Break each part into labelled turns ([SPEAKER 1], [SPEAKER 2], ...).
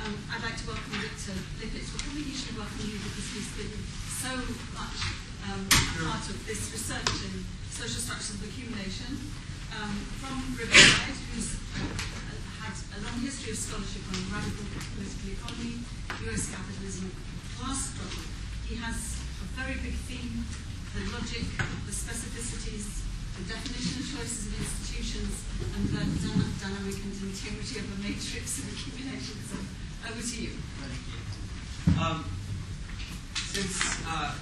[SPEAKER 1] I'd like to welcome Dr. Lippit. We'll probably usually welcome you because he's been so much part of this research in social structures of accumulation. From Riverside, who's had a long history of scholarship on radical political economy, US capitalism, class struggle. He has a very big theme: the logic, the specificities, the definition of choices of institutions, and the dynamic and integrity of a matrix of accumulation. So, over to you.
[SPEAKER 2] Thank you. Since I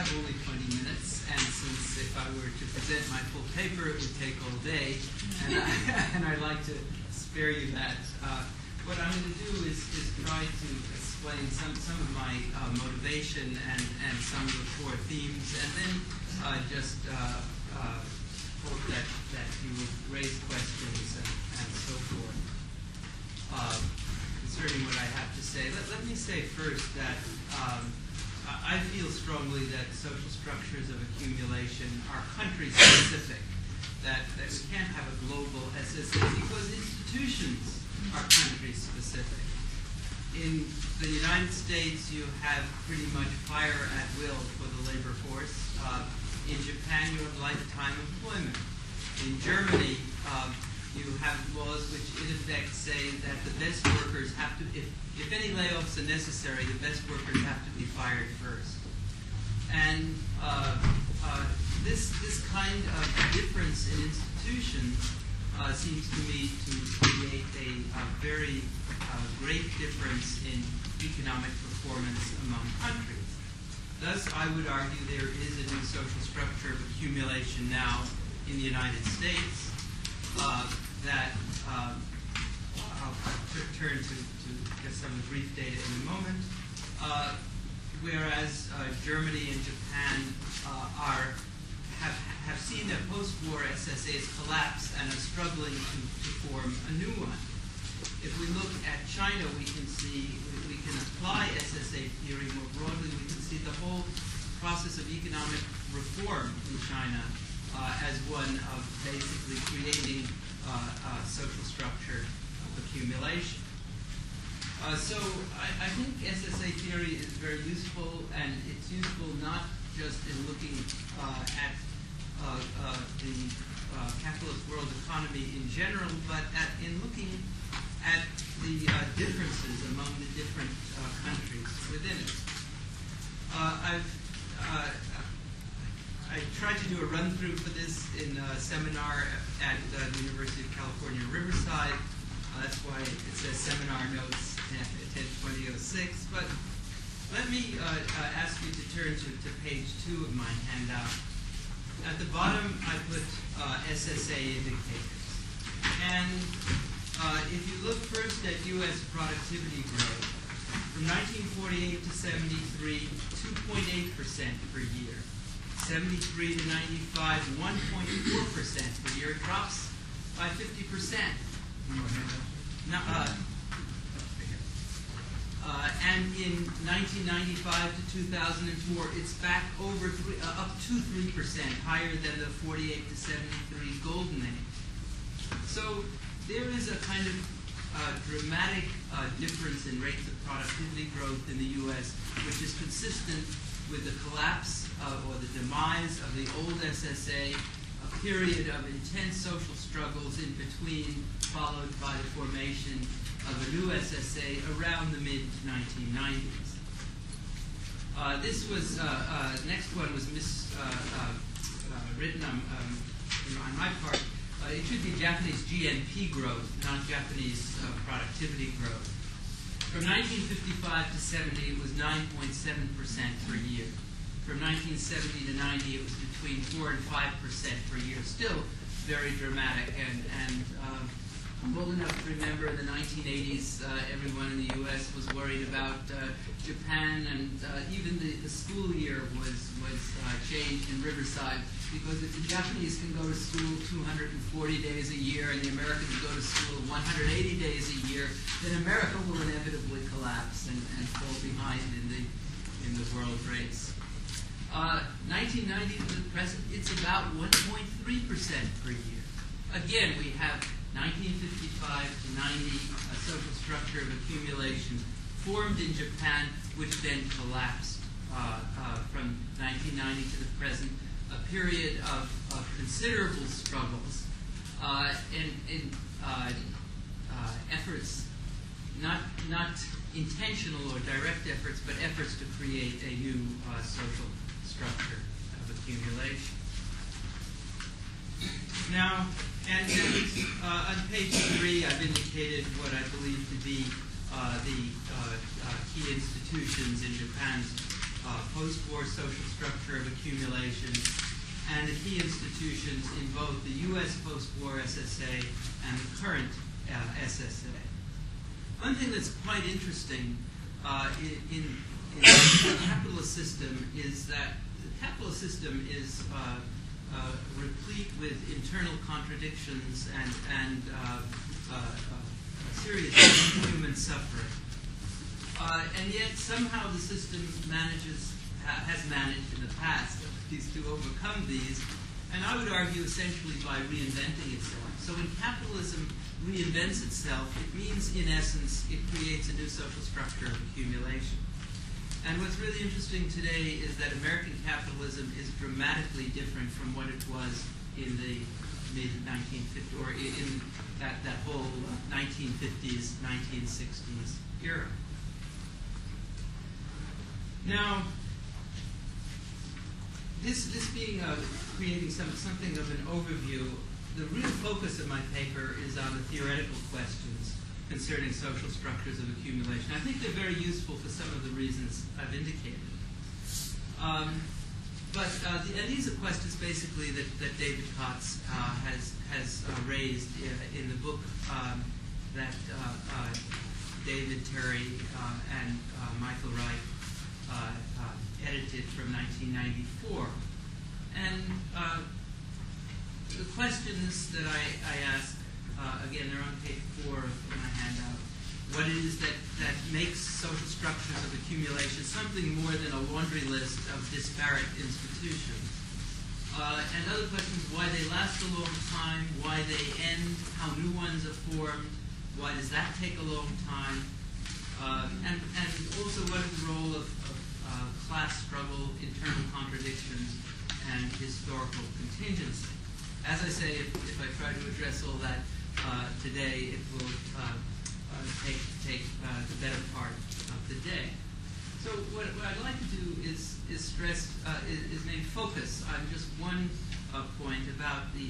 [SPEAKER 2] have only 20 minutes, and since if I were to present my full paper, it would take all day, and I'd like to spare you that, what I'm going to do is try to explain some of my motivation and some of the core themes, and then just hope that you will raise questions and so forth concerning what I have to say. Let me say first that I feel strongly that social structures of accumulation are country-specific, that we can't have a global SSA because institutions are country-specific. In the United States, you have pretty much fire at will for the labor force. In Japan, you have lifetime employment. In Germany, you have laws which in effect say that the best workers have to, if any layoffs are necessary, the best workers have to be fired first. And this kind of difference in institutions seems to me to create a very great difference in economic performance among countries. Thus, I would argue there is a new social structure of accumulation now in the United States that I'll turn to just some of the brief data in a moment. Whereas Germany and Japan have seen their post-war SSAs collapse and are struggling to form a new one. If we look at China, we can apply SSA theory more broadly. We can see the whole process of economic reform in China as one of basically creating a social structure of accumulation. So I think SSA theory is very useful, and it's useful not just in looking at the capitalist world economy in general, but in looking at the differences among the different countries within it. I tried to do a run-through for this in a seminar at the University of California, Riverside. That's why it says seminar notes 10/2006. But let me ask you to turn to page 2 of my handout. At the bottom, I put SSA indicators. And if you look first at U.S. productivity growth, from 1948 to 73, 2.8% per year. 73 to 95, 1.4% per year. It drops by 50%. And in 1995 to 2004, it's back over up to 3%, higher than the 48 to 73 golden age. So there is a kind of dramatic difference in rates of productivity growth in the U.S., which is consistent with the collapse or the demise of the old SSA, a period of intense social struggles in between, followed by the formation of a new SSA around the mid-1990s. This was, next one was written on my part. It should be Japanese GNP growth, not Japanese productivity growth. From 1955 to 70, it was 9.7% per year. From 1970 to 90, it was between 4 and 5% per year. Still very dramatic. And I'm old enough to remember in the 1980s, everyone in the U.S. was worried about Japan, and even the school year was changed in Riverside, because if the Japanese can go to school 240 days a year and the Americans go to school 180 days a year, then America will inevitably collapse and fall behind in the world race. 1990 to the present, it's about 1.3% per year. Again, we have 1955 to 90, a social structure of accumulation formed in Japan, which then collapsed from 1990 to the present, a period of considerable struggles and efforts, not intentional or direct efforts, but efforts to create a new social structure of accumulation. Now, and on page 3, I've indicated what I believe to be the key institutions in Japan's post-war social structure of accumulation, and the key institutions in both the U.S. post-war SSA and the current SSA. One thing that's quite interesting in the capitalist system is that the capitalist system is replete with internal contradictions and serious human suffering. And yet somehow the system has managed in the past to overcome these, and I would argue essentially by reinventing itself. So when capitalism reinvents itself, it means in essence it creates a new social structure of accumulation. And what's really interesting today is that American capitalism is dramatically different from what it was in the mid-1950s, or in that whole 1950s, 1960s era. Now, this being creating something of an overview, the real focus of my paper is on the theoretical questions concerning social structures of accumulation. I think they're very useful for some of the reasons I've indicated. And these are questions basically that David Kotz has raised in the book that David, Terry, and Michael Wright edited from 1994. And the questions that I ask, again, they're on page 4 of my handout. What it is that makes social structures of accumulation something more than a laundry list of disparate institutions. And other questions, why they last a long time, why they end, how new ones are formed, why does that take a long time, and also what is the role of class struggle, internal contradictions, and historical contingency. As I say, if I try to address all that today, it will take the better part of the day. So what I'd like to do is stress, is maybe focus on just one point about the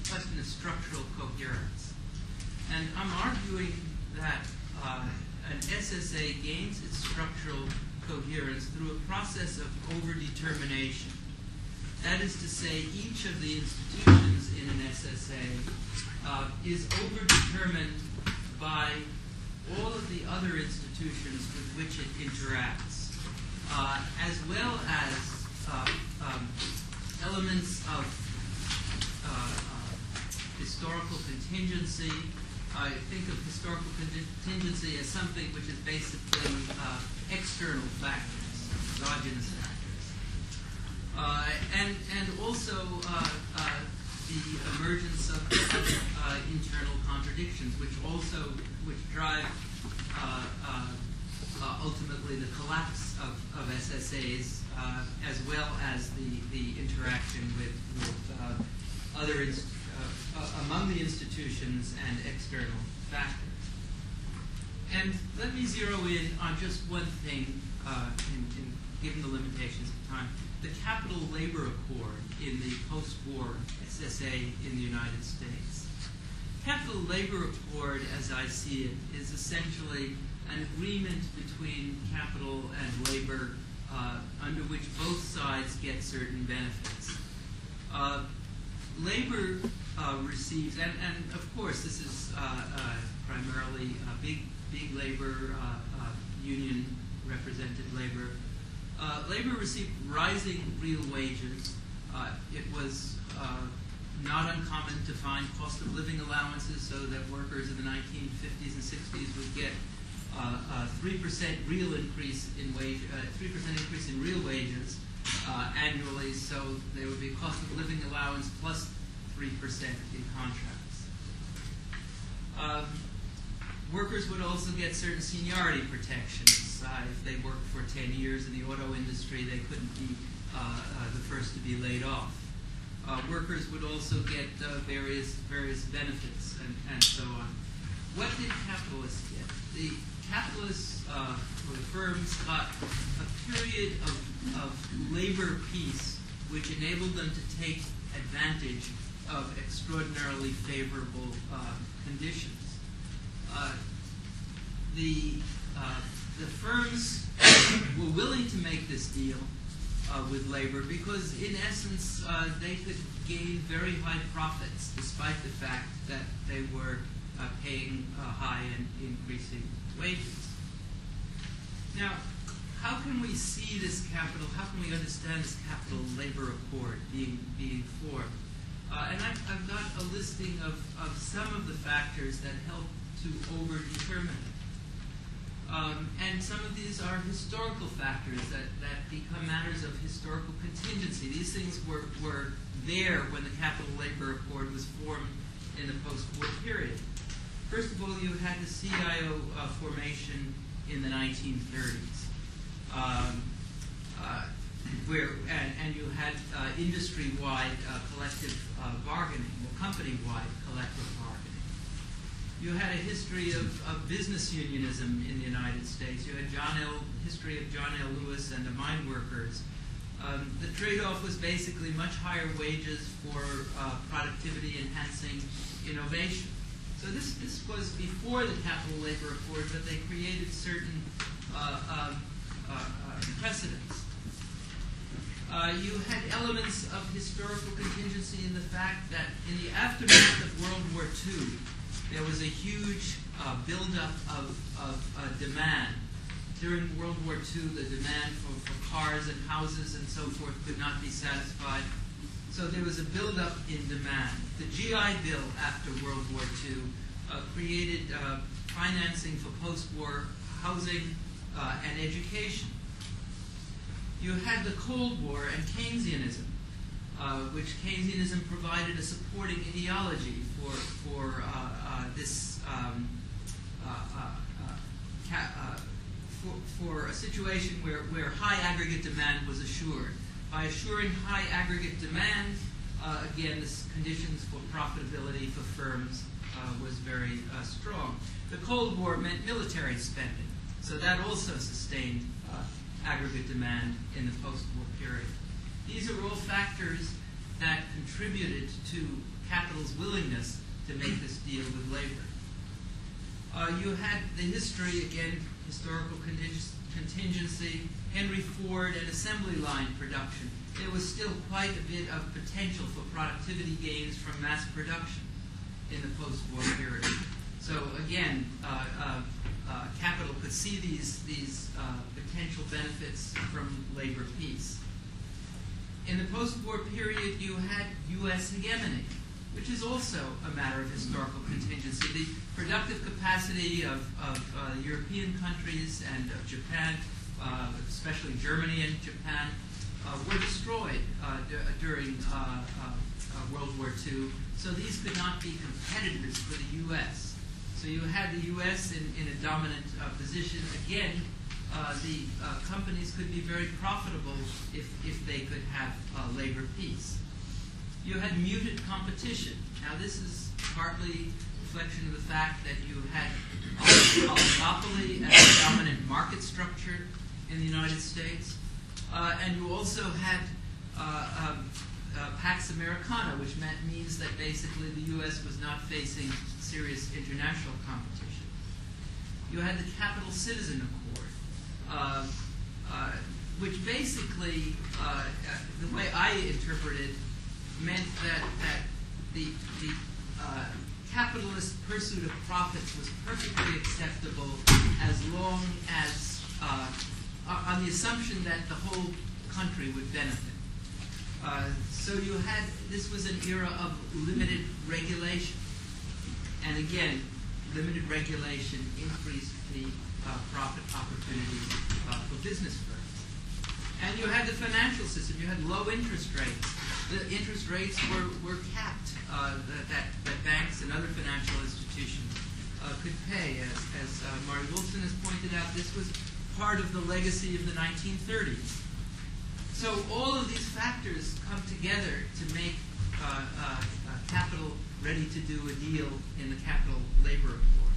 [SPEAKER 2] question of structural coherence. And I'm arguing that an SSA gains its structural coherence through a process of overdetermination. That is to say, each of the institutions in an SSA is overdetermined by all of the other institutions with which it interacts, as well as elements of historical contingency. I think of historical contingency as something which is basically external factors, exogenous factors. And also the emergence of internal contradictions, which drive ultimately the collapse of SSAs, as well as the interaction with other among the institutions and external factors. And let me zero in on just one thing, given the limitations of time. The Capital Labor Accord in the post-war SSA in the United States. Capital Labor Accord, as I see it, is essentially an agreement between capital and labor under which both sides get certain benefits. Labor receives, and of course this is primarily big labor, union represented labor. Labor received rising real wages. It was not uncommon to find cost of living allowances so that workers in the 1950s and 60s would get a 3% real increase in wage, 3% increase in real wages annually. So there would be a cost of living allowance plus 3% in contracts. Workers would also get certain seniority protections. If they worked for 10 years in the auto industry, they couldn't be the first to be laid off. Workers would also get various benefits and so on. What did capitalists get? The capitalists, or the firms, got a period of labor peace which enabled them to take advantage of extraordinarily favorable conditions. The firms were willing to make this deal with labor because, in essence, they could gain very high profits despite the fact that they were paying high and increasing wages. Now, how can we see this capital, how can we understand this capital labor accord being formed? And I've got a listing of some of the factors that help to overdetermine it. And some of these are historical factors that become matters of historical contingency. These things were there when the capital labor accord was formed in the post-war period. First of all, you had the CIO formation in the 1930s, and you had industry-wide collective bargaining, or company-wide collective bargaining. You had a history of business unionism in the United States. You had history of John L. Lewis and the mine workers. The trade-off was basically much higher wages for productivity-enhancing innovation. So this was before the capital labor accord, but they created certain precedents. You had elements of historical contingency in the fact that in the aftermath of World War II, there was a huge buildup of demand. During World War II, the demand for cars and houses and so forth could not be satisfied. So there was a buildup in demand. The GI Bill after World War II created financing for post-war housing and education. You had the Cold War and Keynesianism, which Keynesianism provided a supporting ideology for a situation where high aggregate demand was assured. By assuring high aggregate demand, again, the conditions for profitability for firms was very strong. The Cold War meant military spending, so that also sustained aggregate demand in the post-war period. These are all factors that contributed to capital's willingness to make this deal with labor. You had the history, again, historical contingency, Henry Ford and assembly line production. There was still quite a bit of potential for productivity gains from mass production in the post-war period. So again, capital could see these potential benefits from labor peace. In the post-war period, you had U.S. hegemony, which is also a matter of historical contingency. The productive capacity of European countries and of Japan, especially Germany and Japan, were destroyed during World War II. So these could not be competitors for the U.S. So you had the U.S. in a dominant position. Again, the companies could be very profitable if they could have labor peace. You had muted competition. Now this is partly a reflection of the fact that you had a oligopoly as a dominant market structure in the United States. And you also had Pax Americana, which means that basically the U.S. was not facing serious international competition. You had the Capital Citizen Accord, which basically, the way I interpret it, meant that the capitalist pursuit of profits was perfectly acceptable as long as, on the assumption that the whole country would benefit. So you had, this was an era of limited regulation. And again, limited regulation increased the profit opportunities for business firms. And you had the financial system. You had low interest rates. The interest rates were capped, that banks and other financial institutions could pay. As Marty Wolfson has pointed out, this was part of the legacy of the 1930s. So all of these factors come together to make capital ready to do a deal in the capital labor accord.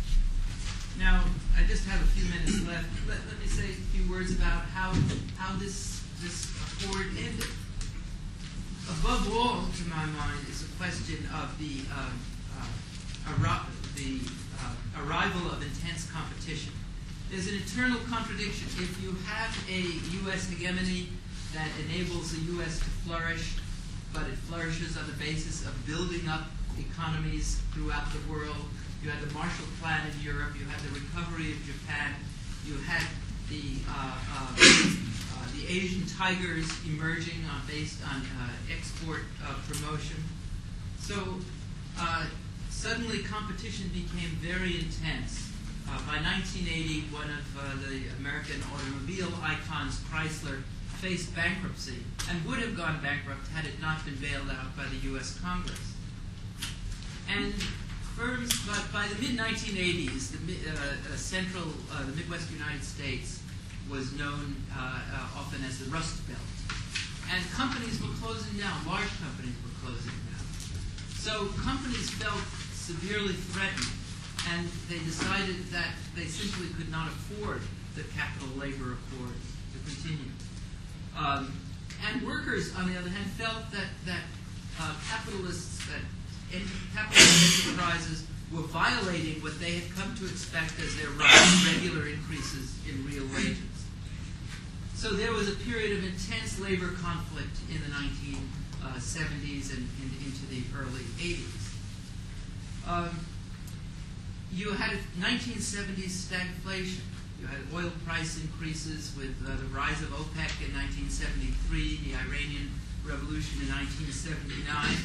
[SPEAKER 2] Now, I just have a few minutes left. Let me say a few words about how this accord ended. Above all, to my mind, is a question of the arrival of intense competition. There's an internal contradiction. If you have a U.S. hegemony that enables the U.S. to flourish, but it flourishes on the basis of building up economies throughout the world. You had the Marshall Plan in Europe. You had the recovery of Japan. You had the Asian tigers emerging based on export promotion. So suddenly competition became very intense. By 1980, one of the American automobile icons, Chrysler, faced bankruptcy and would have gone bankrupt had it not been bailed out by the U.S. Congress. And firms, by the mid-1980s, the Midwest United States was known often as the Rust Belt. And companies were closing down, large companies were closing down. So companies felt severely threatened, and they decided that they simply could not afford the capital labor accord to continue. And workers, on the other hand, felt that capitalist enterprises were violating what they had come to expect as their regular increases in real wages. So there was a period of intense labor conflict in the 1970s and into the early 80s. You had 1970s stagflation. You had oil price increases with the rise of OPEC in 1973, the Iranian Revolution in 1979.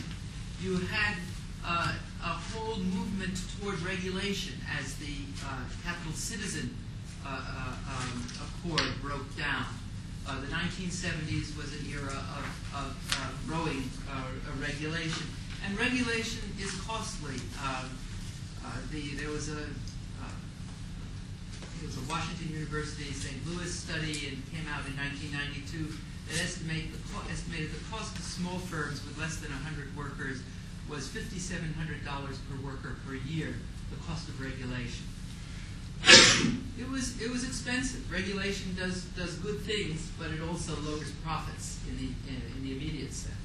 [SPEAKER 2] You had a whole movement toward regulation as the Capital Citizen Accord broke down. The 1970s was an era of growing regulation. And regulation is costly. There was a Washington University St. Louis study and came out in 1992 that estimated the cost of small firms with less than 100 workers was $5,700 per worker per year, the cost of regulation. It was expensive. Regulation does good things, but it also lowers profits in the immediate sense.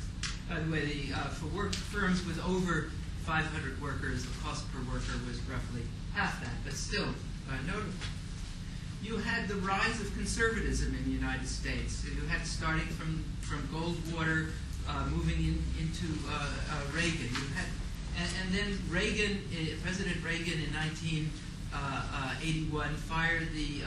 [SPEAKER 2] By the way, for firms with over 500 workers, the cost per worker was roughly half that, but still notable. You had the rise of conservatism in the United States. You had starting from Goldwater, moving into Reagan. You had, and then President Reagan in 1981 fired the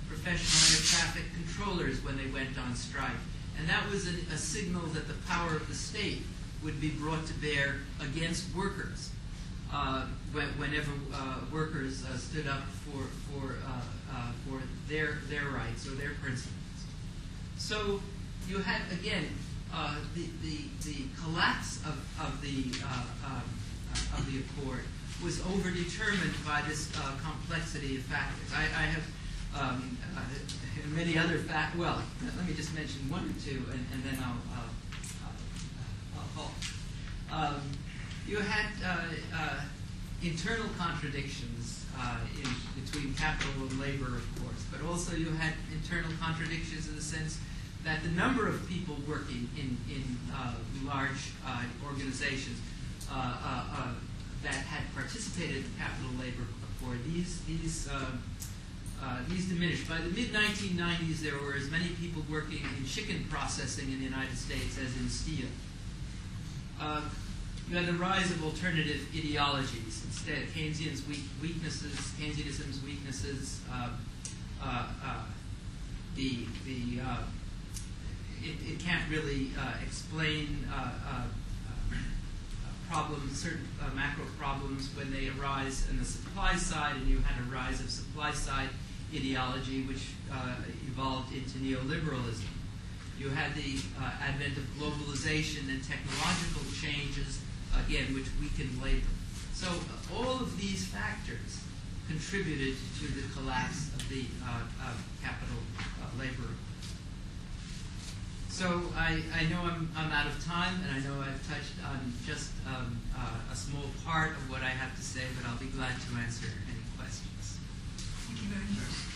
[SPEAKER 2] professional air traffic controllers when they went on strike. And that was a signal that the power of the state would be brought to bear against workers whenever workers stood up for their rights or their principles. So you had again the collapse of the accord was overdetermined by this complexity of factors. I have many other factors. Well, let me just mention one or two, and then I'll halt. You had internal contradictions between capital and labor, of course, but also you had internal contradictions in the sense that the number of people working in large organizations that had participated in the capital labor accord, these diminished. By the mid-1990s, there were as many people working in chicken processing in the United States as in steel. You had the rise of alternative ideologies. Instead, Keynesianism's weaknesses, it can't really explain problems, certain macro problems when they arise on the supply side, and you had a rise of supply side ideology which evolved into neoliberalism. You had the advent of globalization and technological changes, again, which weakened labor. So all of these factors contributed to the collapse of the capital labor. So I know I'm out of time, and I know I've touched on just a small part of what I have to say, but I'll be glad to answer any questions.
[SPEAKER 1] Thank you very much.